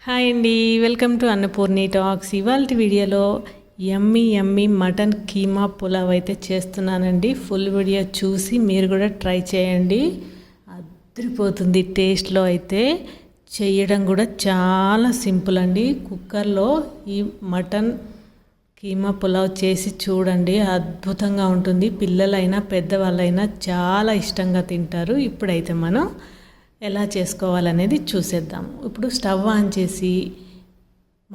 Hi అండి, welcome to Annapurni talks. ఇవాళ వీడియోలో యమ్మీ మటన్ కీమా పులావ్ అయితే చేస్తున్నానండి. ఫుల్ వీడియో చూసి మీరు కూడా ట్రై చేయండి. అదిరిపోతుంది. టేస్ట్లో అయితే చేయడం కూడా చాలా సింపుల్ అండి. కుక్కర్లో ఈ మటన్ కీమా పులావ్ చేసి చూడండి, అద్భుతంగా ఉంటుంది. పిల్లలైనా పెద్దవాళ్ళైనా చాలా ఇష్టంగా తింటారు. ఇప్పుడైతే మనం ఎలా చేసుకోవాలనేది చూసేద్దాం. ఇప్పుడు స్టవ్ ఆన్ చేసి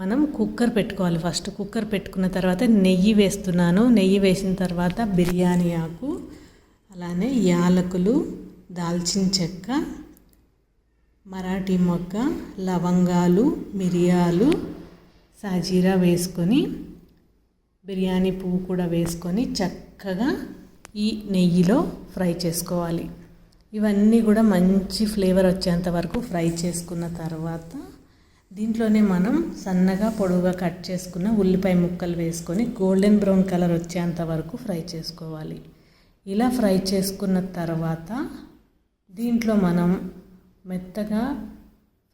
మనం కుక్కర్ పెట్టుకోవాలి. ఫస్ట్ కుక్కర్ పెట్టుకున్న తర్వాత నెయ్యి వేస్తున్నాను. నెయ్యి వేసిన తర్వాత బిర్యానీ ఆకు, అలానే యాలకులు, దాల్చిన చెక్క, మరాఠీ మొగ్గ, లవంగాలు, మిరియాలు, సాజీరా వేసుకొని బిర్యానీ పువ్వు కూడా వేసుకొని చక్కగా ఈ నెయ్యిలో ఫ్రై చేసుకోవాలి. ఇవన్నీ కూడా మంచి ఫ్లేవర్ వచ్చేంత వరకు ఫ్రై చేసుకున్న తర్వాత దీంట్లోనే మనం సన్నగా పొడవుగా కట్ చేసుకున్న ఉల్లిపాయ ముక్కలు వేసుకొని గోల్డెన్ బ్రౌన్ కలర్ వచ్చేంత వరకు ఫ్రై చేసుకోవాలి. ఇలా ఫ్రై చేసుకున్న తర్వాత దీంట్లో మనం మెత్తగా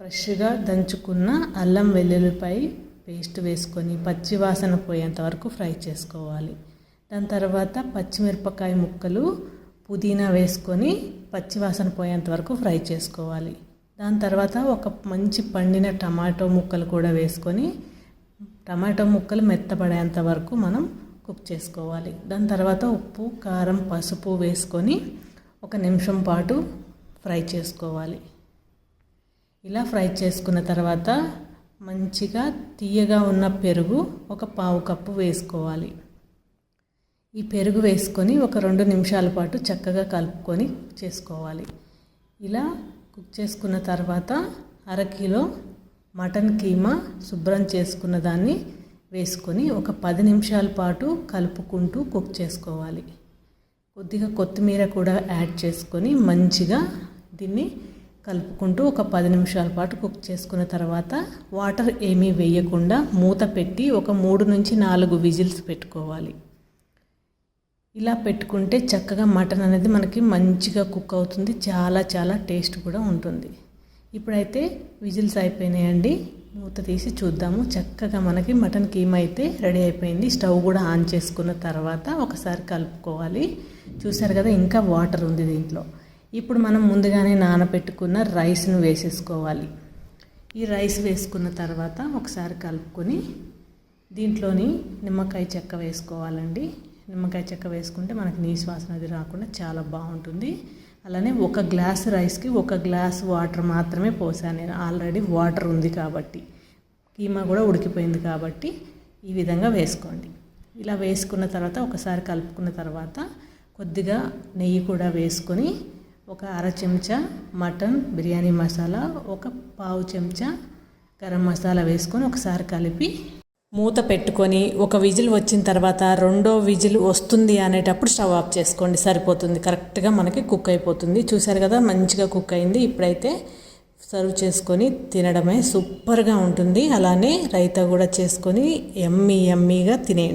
ఫ్రెష్గా దంచుకున్న అల్లం వెల్లుల్లిపాయ పేస్ట్ వేసుకొని పచ్చి వాసన పోయేంత వరకు ఫ్రై చేసుకోవాలి. దాని తర్వాత పచ్చిమిరపకాయ ముక్కలు, పుదీనా వేసుకొని పచ్చివాసన పోయేంత వరకు ఫ్రై చేసుకోవాలి. దాని తర్వాత ఒక మంచి పండిన టమాటో ముక్కలు కూడా వేసుకొని టమాటో ముక్కలు మెత్తపడేంత వరకు మనం కుక్ చేసుకోవాలి. దాని తర్వాత ఉప్పు, కారం, పసుపు వేసుకొని 1 నిమిషం పాటు ఫ్రై చేసుకోవాలి. ఇలా ఫ్రై చేసుకున్న తర్వాత మంచిగా తీయగా ఉన్న పెరుగు 1/4 కప్పు వేసుకోవాలి. ఈ పెరుగు వేసుకొని 2 నిమిషాల పాటు చక్కగా కలుపుకొని చేసుకోవాలి. ఇలా కుక్ చేసుకున్న తర్వాత 1/2 కిలో మటన్ కీమా శుభ్రం చేసుకున్న దాన్ని వేసుకొని 10 నిమిషాల పాటు కలుపుకుంటూ కుక్ చేసుకోవాలి. కొద్దిగా కొత్తిమీర కూడా యాడ్ చేసుకొని మంచిగా దీన్ని కలుపుకుంటూ 10 నిమిషాల పాటు కుక్ చేసుకున్న తర్వాత వాటర్ ఏమీ వేయకుండా మూత పెట్టి 3 నుంచి 4 విజిల్స్ పెట్టుకోవాలి. ఇలా పెట్టుకుంటే చక్కగా మటన్ అనేది మనకి మంచిగా కుక్ అవుతుంది. చాలా టేస్ట్ కూడా ఉంటుంది. ఇప్పుడైతే విజిల్స్ అయిపోయినాయండి. మూత తీసి చూద్దాము. చక్కగా మనకి మటన్ కీమా అయితే రెడీ అయిపోయింది. స్టవ్ కూడా ఆన్ చేసుకున్న తర్వాత ఒకసారి కలుపుకోవాలి. చూసారు కదా, ఇంకా వాటర్ ఉంది దీంట్లో. ఇప్పుడు మనం ముందుగానే నానబెట్టుకున్న రైస్ను వేసేసుకోవాలి. ఈ రైస్ వేసుకున్న తర్వాత ఒకసారి కలుపుకొని దీంట్లోని నిమ్మకాయ చెక్క వేసుకోవాలండి. నిమ్మకాయ చెక్క వేసుకుంటే మనకి నీసు వాసన అది రాకుండా చాలా బాగుంటుంది. అలానే 1 గ్లాస్ రైస్కి 1 గ్లాస్ వాటర్ మాత్రమే పోసాను నేను. ఆల్రెడీ వాటర్ ఉంది కాబట్టి, కీమా కూడా ఉడికిపోయింది కాబట్టి ఈ విధంగా వేసుకోండి. ఇలా వేసుకున్న తర్వాత ఒకసారి కలుపుకున్న తర్వాత కొద్దిగా నెయ్యి కూడా వేసుకొని 1/2 చెంచా మటన్ బిర్యానీ మసాలా, 1/4 చెంచా గరం మసాలా వేసుకొని ఒకసారి కలిపి మూత పెట్టుకొని 1 విజిల్ వచ్చిన తర్వాత 2వ విజిల్ వస్తుంది అనేటప్పుడు స్టవ్ ఆఫ్ చేసుకోండి. సరిపోతుంది. కరెక్ట్గా మనకి కుక్ అయిపోతుంది. చూసారు కదా, మంచిగా కుక్ అయింది. ఇప్పుడైతే సర్వ్ చేసుకొని తినడమే సూపర్గా ఉంటుంది. అలానే రైతా కూడా చేసుకొని యమ్మీగా తినేయండి.